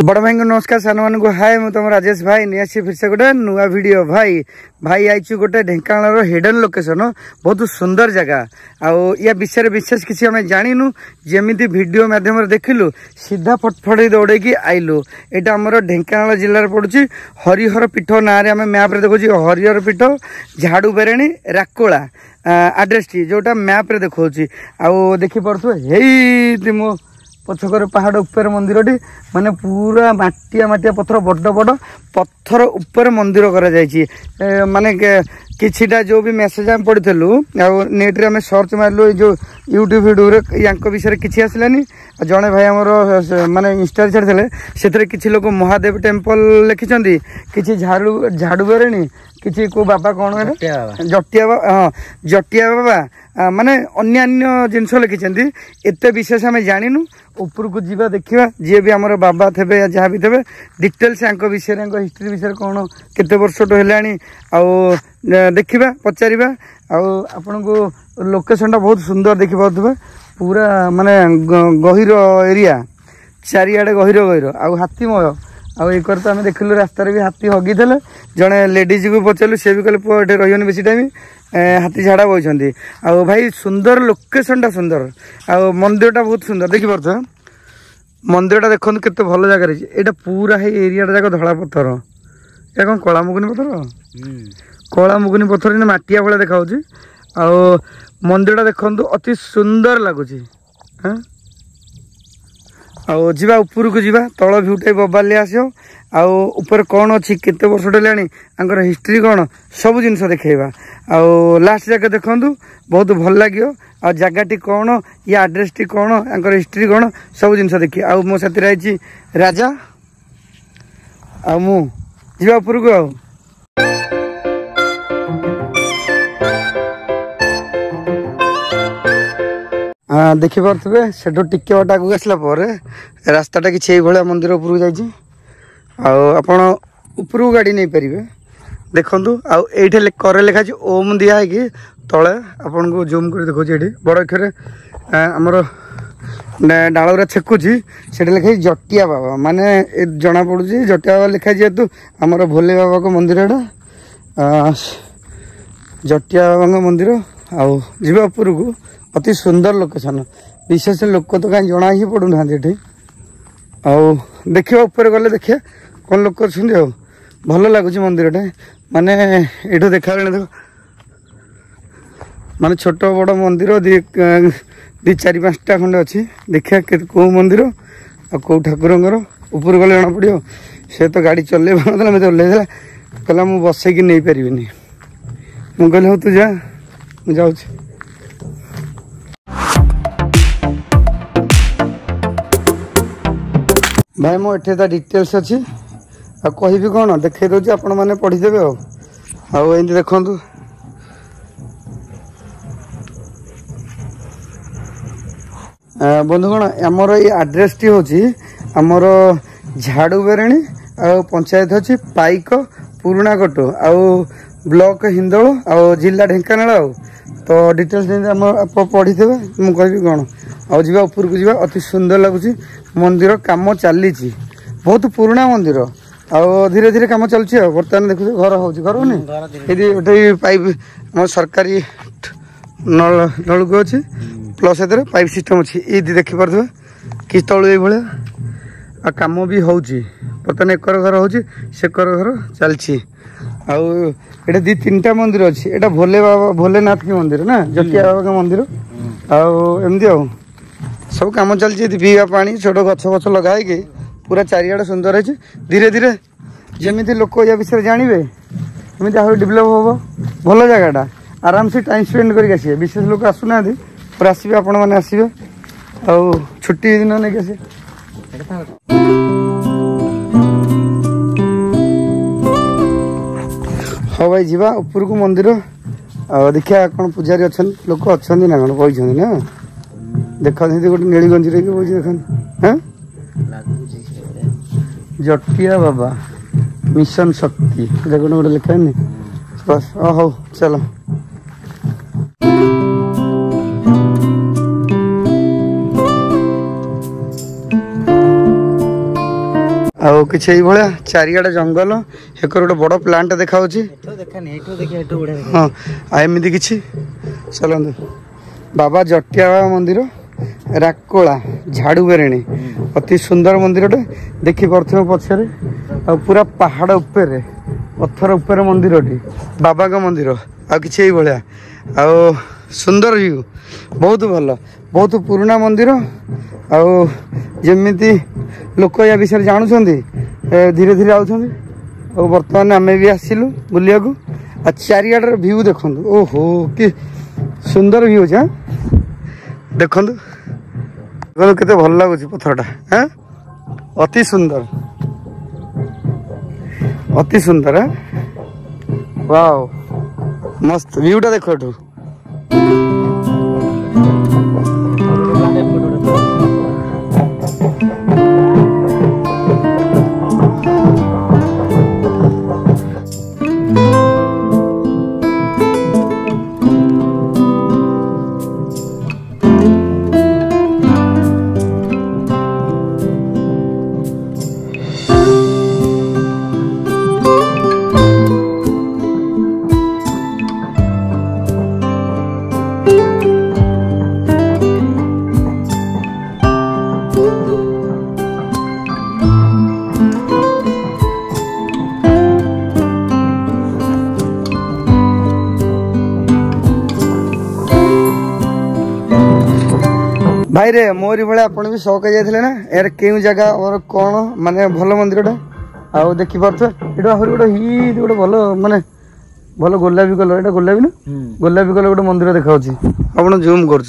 बड़ भाई को नमस्कार सान मान को हाय मु तुम राजेश भाई नहीं आसी फिर से गोटे नुआ वीडियो भाई भाई आई गोटे ढेंकानाल हिडन लोकेशन बहुत सुंदर जगह या विषय विशेष किसी आम जानू जमी वीडियो मध्यम देखिलु सीधा फटफटे दौड़े आइलु यहाँ आमर ढेंकानाल जिले पड़ुची हरिहर पीठ ना आम मैप्रे देखो हरिहर पीठ झाड़ू बेरेणी राकोला आड्रेस टी जोटा मैप्रे देखा देखिपे मो पछकर पहाड़ उपर मंदिर टी माने पूरा माटिया माटिया पत्थर बड़ बड़ पत्थर उपर मंदिर करा माने किछिटा जो भी मेसेज आम पढ़ीलु नेट रे आम सर्च मारलु जो यूट्यूब वीडियो या विषय किसी आसलानी जड़े भाई आमर माने इंस्टा छाड़ी से किसी लोग महादेव टेम्पल लिखिं कि झाड़ू बेरेणी किसी को बाबा कौन जटिया बाबा हाँ जटिया बाबा माने अन्य जिनस लिखिं एत विशेष आम जानू ऊपर को जीवा देखा जी भी आमर बाबा थे या जहाँ भी थे डिटेल्स विषय हिस्ट्री विषय कौन केते वर्ष है देखा पचार आपण को लोकेशन बहुत सुंदर देखिपे पूरा माने गहिर एरिया चारिआडे गहिर गहिर हाथीमय एक आम देखिलु रास्तार भी हाथी हगी थे जड़े लेडीज को पचारू सी भी कहले पुआ ये रही बेसी टाइम हाथी झाड़ा बोलते भाई सुंदर लोकेशन टा सुंदर मंदिरटा बहुत सुंदर देखिपे मंदिरटा देखो केते भल जगह यहाँ पूरा है एरिया जाक धला पत्थर या कौन कला मुगुनी पत्थर कला मुगुनी पत्थर मटिया भाया देखा मंदिरटा देखु अति सुंदर लगुच हाँ आवा ऊपर को जीवा तल भ्यूटा बबाली आसो ऊपर कौन अच्छी केते वर्ष है हिस्ट्री कौन सब जिनस देखा लास्ट जगह देखु बहुत भल लगे आ जगह कौन या आड्रेस टी कौन या हिस्ट्री कौन सब जिनस देखिए आ मो साथी आई राजा आवा ऊपर को देखिपे से टिके बाट आगे आसला रास्ताटा कि मंदिर उपरको जापण उपरको गाड़ी नहीं पारे देखु आईटे कर लिखा ओम दिया कि तले आपन को जूम कर देखो ये बड़ अक्षर आमर डालरा छेकुची से लिखाई जटिया बाबा माने जना पड़ी जटिया बाबा लिखाई जेहेतु आमर भोले बाबा को मंदिर जटिया बाबा मंदिर आवा ऊपर को अति सुंदर लोकेशन विशेष लोक तो कहीं जना ही पड़ूना ये देखा ऊपर गले देखिए कौन लोक अच्छे भल लगुच मंदिर माने ये देखा देख माने छोट बड़ मंदिर दी चार पाँचटा खंडे अच्छी देखिए कौ मंदिर आ कौ ठाकुर ऊपर गले जना पड़ो से तो गाड़ी चल मत ओल्ला कहला मुझे बसैक नहीं पारि मुझे कहली हाँ तू जा मुझे जाऊँ भाई मो एठे डिटेल्स अच्छी कहि कौन देखे दूसरी आपण मैंने पढ़ीदेवे आमती देखु बंधुगण आमर ये आड्रेस टी हूँ आमर झाड़ू बेरेणी पंचायत अच्छी पाइक पुराणा कटो ब्लॉक हिंदोल जिला ढेंकानाल तो डिटेल्स आप पढ़ी थे मुझे कहि कौन आवा ऊपर को जीवा अति सुंदर लगुच मंदिर काम चली बहुत पुराना मंदिर धीरे धीरे कम चलती बर्तमान देखो घर हो घर होनी पाइप सरकारी नलकूप अच्छी प्लस ए पाइप सिस्टम अच्छी ये देखिपे कि तलु ये कम भी हो बर्तमान एकर घर हो घर चलती आउ दी तीन मंदिर अच्छी यहाँ भोले बाबा भोलेनाथ की मंदिर ना जटिया बाबा का मंदिर आमती सब कम चलती पीवा पानी छोट गछ गछ लगाई पूरा चारिआडे सुंदर है धीरे धीरे जमी लोक या विषय जानवे एमती आहरी डेभलप हम भल जगहटा आराम से टाइम स्पेंड करके आसवे विशेष लोक आसुना पर आसवे आपण मैंने आसवे छुट्टी दिन नहीं आस हाँ भाई जीवा ऊपर को मंदिर देखिया कौन पूजारी अच्छा लोक अच्छा ना कौन बही ना देखा गोटे नीली गंजी देख हाँ जटिया बाबा मिशन शक्ति देखो गोटे लिखा बस हौ चलो ଆଉ କିଛି ଏଇଭଳିଆ ଚାରିଆଡ଼େ ଜଙ୍ଗଲ ଏକର ଗୋଟେ ବଡ଼ ପ୍ଲାଣ୍ଟ ଦେଖାଯାଉଛି। ହଁ ଆଉ ଏମିତି କିଛି ଚାଲନ୍ତୁ। ବାବା ଜଟିଆ ବାବା ମନ୍ଦିର ରାକୋଳା ଝାଡ଼ୁବେରେଣୀ ଅତି ସୁନ୍ଦର ମନ୍ଦିରଟେ ଦେଖିପାରୁଥିବେ ପଛରେ। ଆଉ ପୁରା ପାହାଡ଼ ଉପରେ ପଥର ଉପରେ ମନ୍ଦିରଟି ବାବାଙ୍କ ମନ୍ଦିର। ଆଉ କିଛି ଏଇଭଳିଆ ଆଉ ସୁନ୍ଦର ଭ୍ୟୁ ବହୁତ ଭଲ ବହୁତ ପୁରୁଣା ମନ୍ଦିର। ଆଉ ଯେମିତି ଲୋକ ୟା ବିଷୟରେ ଜାଣୁଛନ୍ତି ଧୀରେ ଧୀରେ ଆଉଛନ୍ତି। ଆଉ ବର୍ତ୍ତମାନ ଆମେ ବି ଆସିଲୁ ବୁଲିବାକୁ। ଆଉ ଚାରିଆଡ଼ର ଭ୍ୟୁ ଦେଖନ୍ତୁ ଓହୋ କି ସୁନ୍ଦର ଭ୍ୟୁ ଅଛି। ଦେଖନ୍ତୁ କେତେ ଭଲ ଲାଗୁଛି ପଥରଟା ଅତି ସୁନ୍ଦର ଅତି ସୁନ୍ଦର। ୱାଓ ମସ୍ତ ଭ୍ୟୁଟା ଦେଖ ଏଠୁ। भाई रे मोरी भाई आप भी शौक जाते ना यार क्यों जगह और कौन माने भल मंदिरटा आउ देखी पारे ये गोटे हि गोटे भल माने भल गोलापी कलर एटा गोलापी ना गोलापी कलर गोटे मंदिर देखा आप जूम कर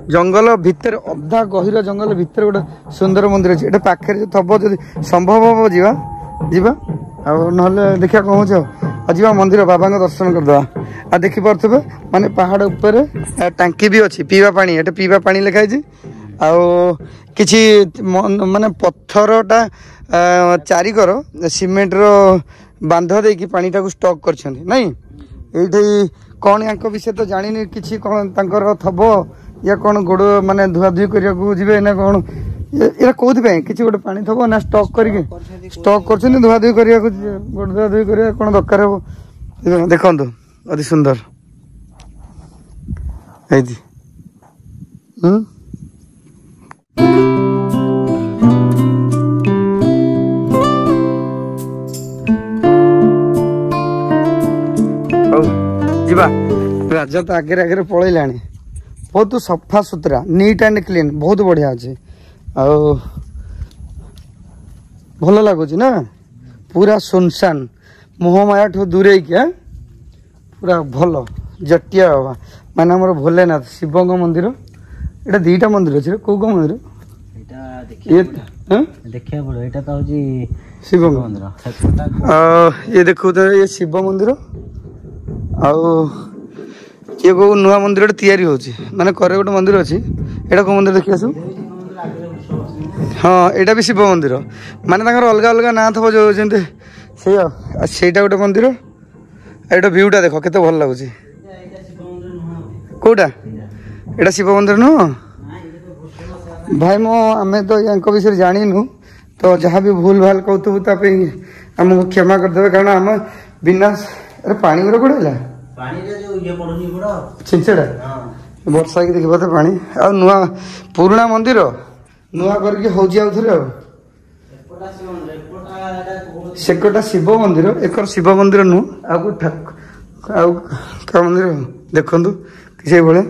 जंगल भितर अधा गहिर जंगल भितर गोटे सुंदर मंदिर अच्छे ये पाखे थब जो संभव हम जा ना देखा कौन हो जा मंदिर बाबा दर्शन करदे। आ देखी पारे माने पहाड़ ऊपर टांकी भी अच्छी पीवा पानी एटा पीवा पानी लिखाई किछि माने पत्थरटा चारिकर सीमेंट रो बांध देकी पानी टाको स्टॉक करछन्ती नहीं एठी कौन या विषय तो जानी किछि कौन तांकर थब या कौन गोड़ माने धुआ धुई करिया को जिवे ना कौन ये कोथि पे किछि गोटे पानी थब ना स्टॉक करके स्टॉक करछन्ती धुआ धुई करिया को गोड़ धुआ धुई करिया कौन दरकार हो देखंतु अति सुंदर है जी। जीवा राजा तो आगे आगे पलैला बहुत सफा सुतरा नीट एंड क्लीन बहुत बढ़िया अच्छे भल लगुच ना पूरा सुनसान मोहमाया ठू दूरे क्या पूरा भल जटिया बाबा माने हमर भोलेनाथ शिव मंदिर एटा दीटा मंदिर अच्छे कौ कौ मंदिर देखिए पड़ो एटा तो होजी शिव मंदिर ये देखो तो ये शिव मंदिर आउ ये को नुआ मंदिर तैयारी होची माने करे गोटे मंदिर अच्छी एटा को मंदिर देखि आसु हाँ एटा भी शिव मंदिर माने तांकर अलग अलग ना थबो जो जेंते सेटा गोटे मंदिर एटा व्यूटा देखो केते भल लागुची कोटा एटा शिव मंदिर नु भाई मो आमे तो यांको विषय जानिनु तो जहाँ भी भूल भाल कहतु तापे हमको क्षमा कर देबे कारण हम बिना अरे पानी गुरा कोड़ेला पानी रे जो ये पड़नी बड़ा छिंचड़ा हां वर्षा की देखबा तो पानी आ नुआ पुराना मंदिर नुआ करके हो जाउ थरे सेकोटा शिव मंदिर एकर शिव मंदिर नु आगु का मंदिर देखंतु किसे भले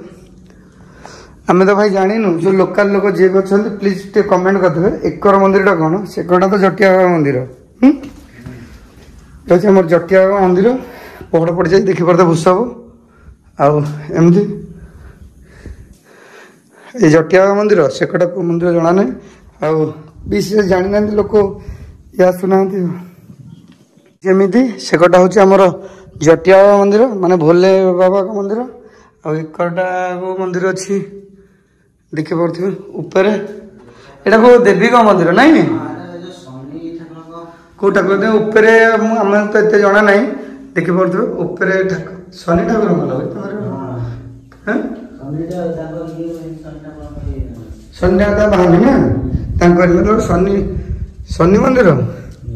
आमे तो भाई जानिनु जो लोकल लोक जे अछंती प्लीज टे कमेंट कर देबे एकर मंदिरटा कोन सेकोटा तो जटिया मंदिर ये हमर जटिया मंदिर पहाड़ पड़ जाए देखी पारे भूसब आमती ये जटिया मंदिर सेकटा मंदिर जना ना आशेष जानी ना लोक ये आसुना जमी सेकटा हूँ आमर जटिया मंदिर माने भोले बाबा का मंदिर आकटा मंदिर अच्छी देखी पारे ऊपर एटा को देवी का मंदिर नाई कौ ठाकुर ऊपर आम तो एत जना ना देखी पारे ऊपर शनि ठाकुर ଶନି ତା ବାହାନି ନା ତାଙ୍କର ଶନି ଶନି ମନ୍ଦିର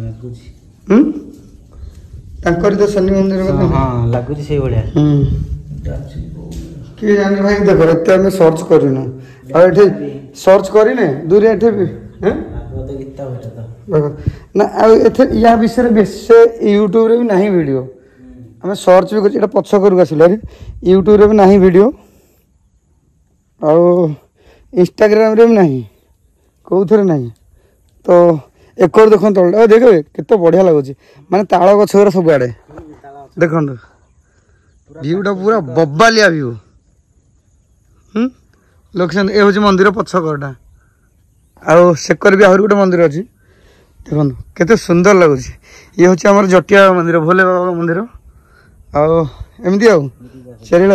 ଲାଗୁଛି ତାଙ୍କରି ତ ଶନି ମନ୍ଦିର କଥା ହଁ ଲାଗୁଛି ସେଇଭଳିଆ କିଏ ଜାଣି ଭାଇ ଦେଖ ଏତେ ଆମେ ସର୍ଚ୍ଚ କରିନୁ ଆଉ ଏଠି ସର୍ଚ୍ଚ କରିନେ ଦୂରେ ଏଠି ବି ଦେଖ ନା ଆଉ ଏଥିରେ ୟା ବିଷୟରେ ବେଶୀ ୟୁଟ୍ୟୁବରେ ବି ନାହିଁ ଭିଡ଼ିଓ ଆମେ ସର୍ଚ୍ଚ ବି କରୁଛୁ ଏଇଟା ପଛ କରକୁ ଆସିଲା ୟୁଟ୍ୟୁବରେ ବି ନାହିଁ ଭିଡ଼ିଓ ଆଉ ଇନଷ୍ଟାଗ୍ରାମରେ ବି ନାହିଁ କେଉଁଥିରେ ନାହିଁ ତ ଏକର ଦେଖନ୍ତୁ ତଳଟା ଦେଖିବେ କେତେ ବଢ଼ିଆ ଲାଗୁଛି ମାନେ ତାଳ ଗଛ ଗୁରା ସବୁଆଡ଼େ ଦେଖନ୍ତୁ ଭିୟୁଟା ପୁରା ବବାଲିଆ ଭିୟୁ ଲୋକେସନ୍ ଏ ହେଉଛି ମନ୍ଦିର ପଛକରଟା ଆଉ ସେକର ବି ଆହୁରି ଗୋଟେ ମନ୍ଦିର ଅଛି ଦେଖନ୍ତୁ କେତେ ସୁନ୍ଦର ଲାଗୁଛି ଇଏ ହେଉଛି ଆମର ଜଟିଆ ମନ୍ଦିର ଭୋଲେ ବାବା ମନ୍ଦିର ଆଉ ଏମିତି ଆଉ ଚାରିଳ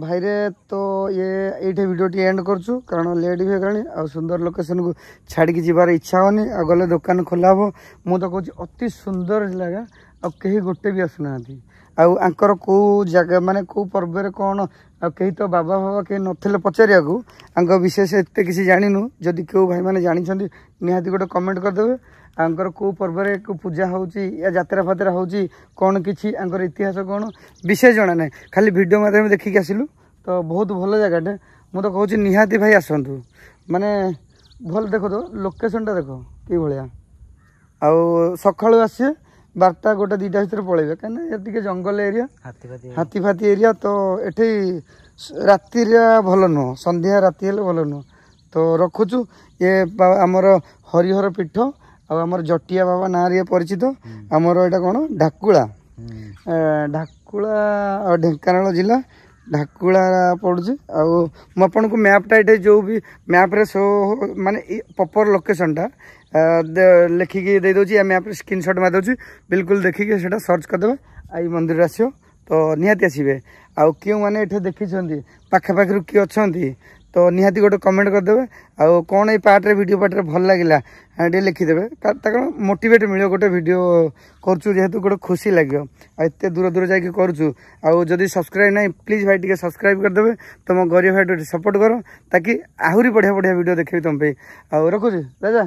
भाईरे तो ये वीडियो एंड करछु कारण लेट भी होगा आ सुंदर लोकेशन को छाड़ी जीवार इच्छा होनी आ गले दुकान खोला हम मु तो कहूँ अति सुंदर लगा आ कहीं गोटे भी आसुना आंकर कौ जगह माने कौ पर्व कौन कहीं तो बाबा बाबा कहीं नथिले पचारिया को विशेष एत किसी जानिनु जदि क्यों भाई मैंने जानी निहाती गोटे कमेंट करदेवे आंकर कौ पर्व को पूजा होची या यात्रा फात्रा होची कौन किसी आंकर इतिहास कौन विशेष जना ना खाली वीडियो माध्यम देखिक आसिलु तो बहुत भल जगह मुझे कहूँ निहाती भाई आसतु माने भल देख तो लोकेशन टा देख कि भाया आउ सका आसे 12टा गोटे 2टा भर पलैबे कहीं जंगल एरिया हाथी फाती एरिया तो ये राति भल नुह संध्या राति भल नुह तो रखुचु ये आमर हरिहर पीठ आमर जटिया बाबा ना रे परिचित आमर यहाँ कौन ढाकुला ढाकुला ढेंकानाल जिला ढाकुला पड़ुଛି ଆଉ ମୁଁ ଆପଣଙ୍କୁ ମ୍ୟାପ୍ଟା ଏଠି ଯେଉଁ ବି ମ୍ୟାପ୍ରେ ଶୋ ମାନେ ପ୍ରପର ଲୋକେସନଟା ଲେଖିକି ଦେଇଦେଉଛି ୟା ମ୍ୟାପ୍ରେ ସ୍କ୍ରିନଶଟ୍ ମାରିଦେଉଛି ବିଲକୁଲ ଦେଖିକି ସେଇଟା ସର୍ଚ୍ଚ କରିଦେବେ ଏଇ ମନ୍ଦିର ଆସିବ ତ ନିହାତି ଆସିବେ ଆଉ କେଉଁମାନେ ଏଠି ଦେଖିଛନ୍ତି ପାଖାପାଖିରୁ କିଏ ଅଛନ୍ତି तो निहाती गोटे कमेंट करदेवे आउ कौन ये पार्टे वीडियो पार्टे भल लगे टे लिखिदेवे मोटिवेट मिले गोटे वीडियो करूँ जेहेतु गोटे खुशी लगे एत दूर दूर जाकि करूँ आदि सब्सक्राइब ना प्लीज भाई टे सब्सक्राइब करदेवे तुम गरीब भाई टे सपोर्ट कर ताकि आहरी बढ़िया बढ़िया वीडियो देखे तुम पे आउ रखुची राजा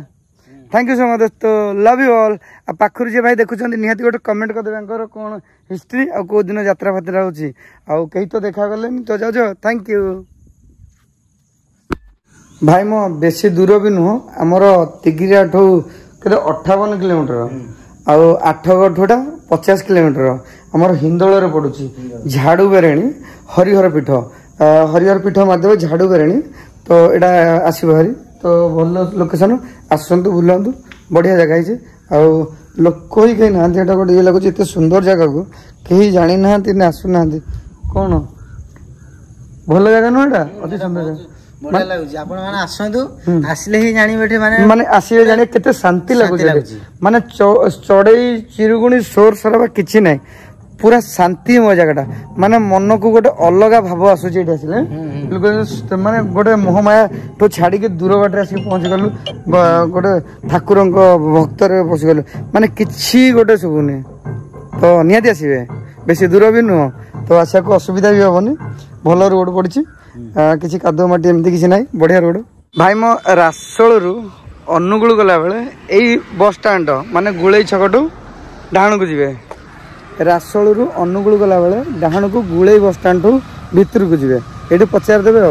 थैंक यू सो मच तो लव यू ऑल पाखर जी भाई देखुं निहाती गोटे कमेंट करदेवे कौन हिस्ट्री आ कौ दिन यात्रा फात्रा होची आउ कहीं तो देखा गले तो जाओ थैंक यू भाई मो बेसी दूर भी नुह आमर तिगिरिया ठू के 58 किलोमीटर आउ आठगढ़ा 50 किलोमीटर आमर हिंदोल पड़ू झाड़ू बेरेणी हरिहर पीठ माध्यम झाड़ू बेरेणी तो यहाँ आसो हरी तो भल लोकेशन आसतु बुलांतु बढ़िया जगह है आउ लोक ही कहीं ना गोटे ये लगुच एत सुंदर जगह को कहीं जानी ना आसुना कौन भल जगह नुह एटा अति सुंदर जगह माने आसिले जाने केते शांति लगुचे माने चढ़ई चिरुगुणी शोर सरबा किछि नै पूरा शांति मो जगहटा माने मन को गोटे अलग भाव आसुचे एठी आसिले बिल्कुल माने गोटे मोहमाया तो छाड़ी के दूर बाटे आसी पहुंच गलु गोटे ठाकुरंक भक्त रे पहुंच गलु माने किछि गोटे सुबुनी तो निहाती आसीबे बेसी दूर भी नुह तो आशा को असुविधा भी होबनी भल रोड पड़छि किसी कादो माटी एमती किसी ना बढ़िया रोड भाई मो रासोलू अनुगुल गला बेले यही बस स्टाण्ड माने गुड़े छकटू डाण को जी रासोलू अनुगुल गला बेले डाण को गुड़े बस स्टाण्ड भितर को जी ये पचार देवे।